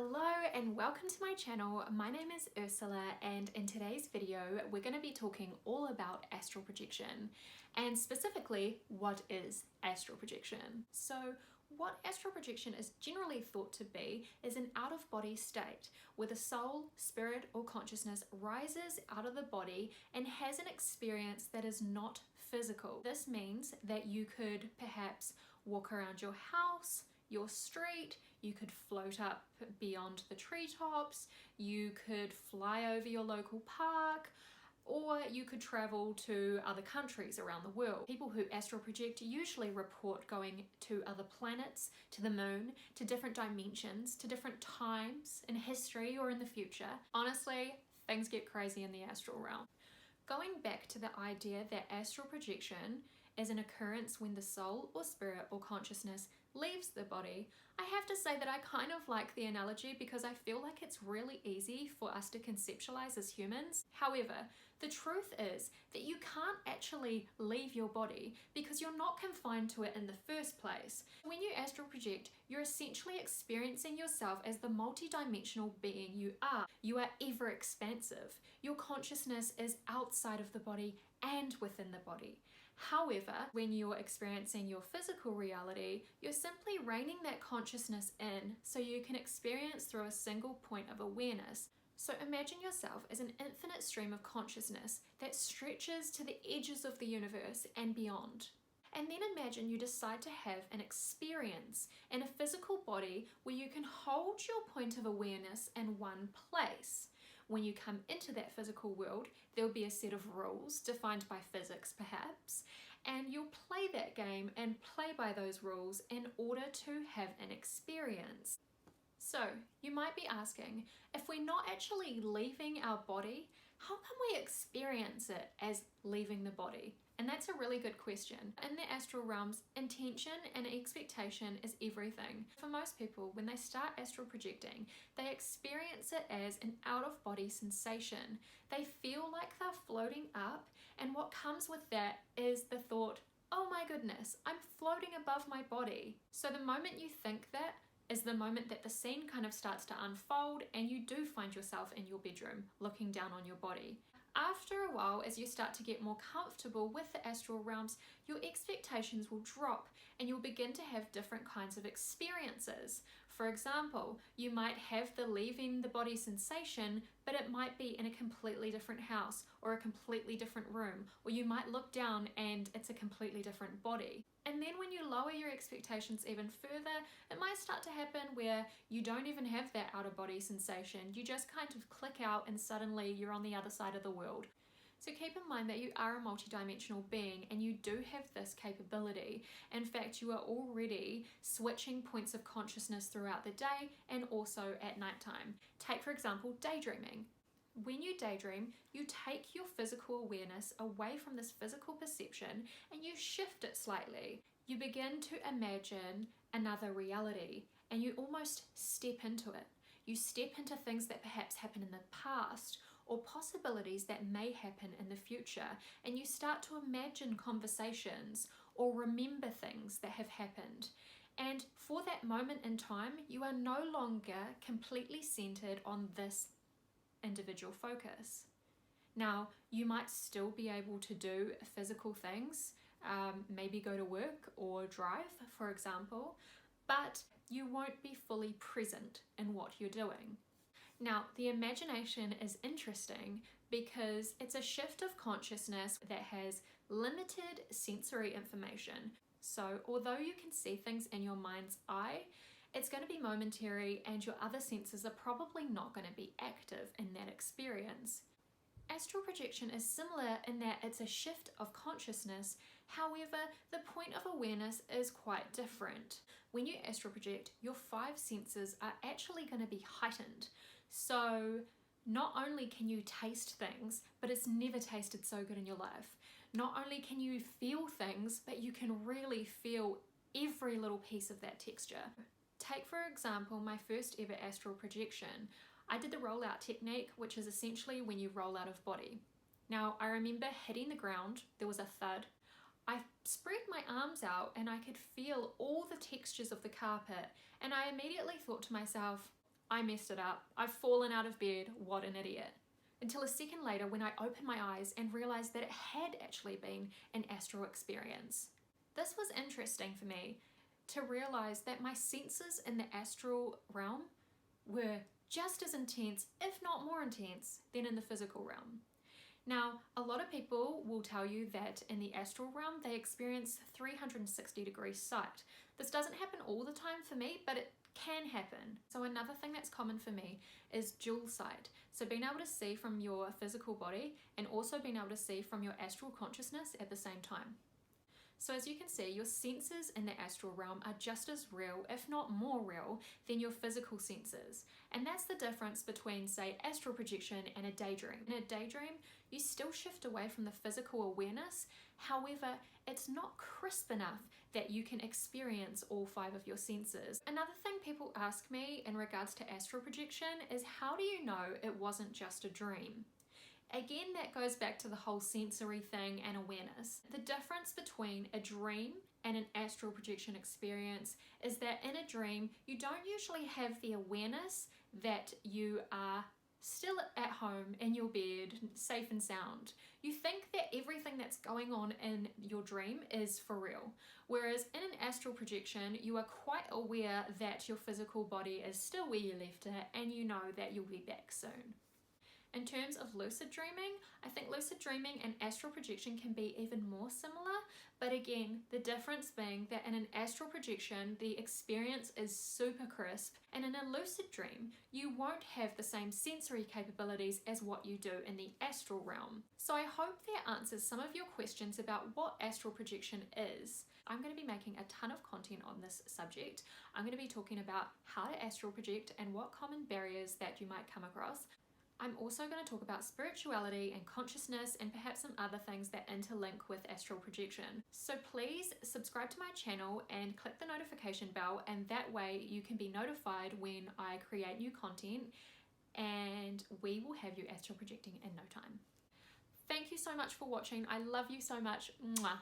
Hello and welcome to my channel. My name is Ursula and in today's video we're going to be talking all about astral projection and specifically what is astral projection. So what astral projection is generally thought to be is an out-of-body state where the soul, spirit or consciousness rises out of the body and has an experience that is not physical. This means that you could perhaps walk around your house, your street, you could float up beyond the treetops, you could fly over your local park, or you could travel to other countries around the world. People who astral project usually report going to other planets, to the moon, to different dimensions, to different times in history or in the future. Honestly, things get crazy in the astral realm. Going back to the idea that astral projection is an occurrence when the soul or spirit or consciousness leaves the body, I have to say that I kind of like the analogy because I feel like it's really easy for us to conceptualize as humans. However, the truth is that you can't actually leave your body because you're not confined to it in the first place. When you astral project, you're essentially experiencing yourself as the multidimensional being you are. You are ever expansive. Your consciousness is outside of the body and within the body. However, when you're experiencing your physical reality, you're simply reining that consciousness in so you can experience through a single point of awareness. So imagine yourself as an infinite stream of consciousness that stretches to the edges of the universe and beyond. And then imagine you decide to have an experience in a physical body where you can hold your point of awareness in one place. When you come into that physical world, there'll be a set of rules defined by physics perhaps, and you'll play that game and play by those rules in order to have an experience. So you might be asking, if we're not actually leaving our body, how can we experience it as leaving the body? And that's a really good question. In the astral realms, intention and expectation is everything. For most people, when they start astral projecting, they experience it as an out-of-body sensation. They feel like they're floating up, and what comes with that is the thought, oh my goodness, I'm floating above my body. So the moment you think that is the moment that the scene kind of starts to unfold and you do find yourself in your bedroom looking down on your body. After a while, as you start to get more comfortable with the astral realms, your expectations will drop and you'll begin to have different kinds of experiences. For example, you might have the leaving the body sensation, but it might be in a completely different house or a completely different room, or you might look down and it's a completely different body. And then when you lower your expectations even further, it might start to happen where you don't even have that out-of-body sensation. You just kind of click out and suddenly you're on the other side of the world. So keep in mind that you are a multidimensional being and you do have this capability. In fact, you are already switching points of consciousness throughout the day and also at nighttime. Take, for example, daydreaming. When you daydream, you take your physical awareness away from this physical perception and you shift it slightly. You begin to imagine another reality and you almost step into it. You step into things that perhaps happened in the past or possibilities that may happen in the future, and you start to imagine conversations or remember things that have happened. And for that moment in time, you are no longer completely centered on this individual focus. Now, you might still be able to do physical things, maybe go to work or drive, for example, but you won't be fully present in what you're doing. Now, the imagination is interesting because it's a shift of consciousness that has limited sensory information. So, although you can see things in your mind's eye, it's going to be momentary and your other senses are probably not going to be active in that experience. Astral projection is similar in that it's a shift of consciousness, however, the point of awareness is quite different. When you astral project, your 5 senses are actually going to be heightened. So not only can you taste things, but it's never tasted so good in your life. Not only can you feel things, but you can really feel every little piece of that texture. Take, for example, my first ever astral projection. I did the Rollout Technique, which is essentially when you roll out of body. Now, I remember hitting the ground, there was a thud. I spread my arms out and I could feel all the textures of the carpet, and I immediately thought to myself, I messed it up. I've fallen out of bed. What an idiot. Until a second later when I opened my eyes and realized that it had actually been an astral experience. This was interesting for me to realize that my senses in the astral realm were just as intense, if not more intense, than in the physical realm. Now, a lot of people will tell you that in the astral realm, they experience 360-degree sight. This doesn't happen all the time for me, but it can happen. So another thing that's common for me is dual sight. So being able to see from your physical body and also being able to see from your astral consciousness at the same time. So as you can see, your senses in the astral realm are just as real, if not more real, than your physical senses. And that's the difference between, say, astral projection and a daydream. In a daydream, you still shift away from the physical awareness. However, it's not crisp enough that you can experience all 5 of your senses. Another thing people ask me in regards to astral projection is, how do you know it wasn't just a dream? Again, that goes back to the whole sensory thing and awareness. The difference between a dream and an astral projection experience is that in a dream, you don't usually have the awareness that you are still at home in your bed, safe and sound. You think that everything that's going on in your dream is for real. Whereas in an astral projection, you are quite aware that your physical body is still where you left it and you know that you'll be back soon. In terms of lucid dreaming, I think lucid dreaming and astral projection can be even more similar, but again, the difference being that in an astral projection, the experience is super crisp, and in a lucid dream, you won't have the same sensory capabilities as what you do in the astral realm. So I hope that answers some of your questions about what astral projection is. I'm going to be making a ton of content on this subject. I'm going to be talking about how to astral project and what common barriers that you might come across. I'm also going to talk about spirituality and consciousness and perhaps some other things that interlink with astral projection. So please subscribe to my channel and click the notification bell, and that way you can be notified when I create new content, and we will have you astral projecting in no time. Thank you so much for watching. I love you so much. Mwah.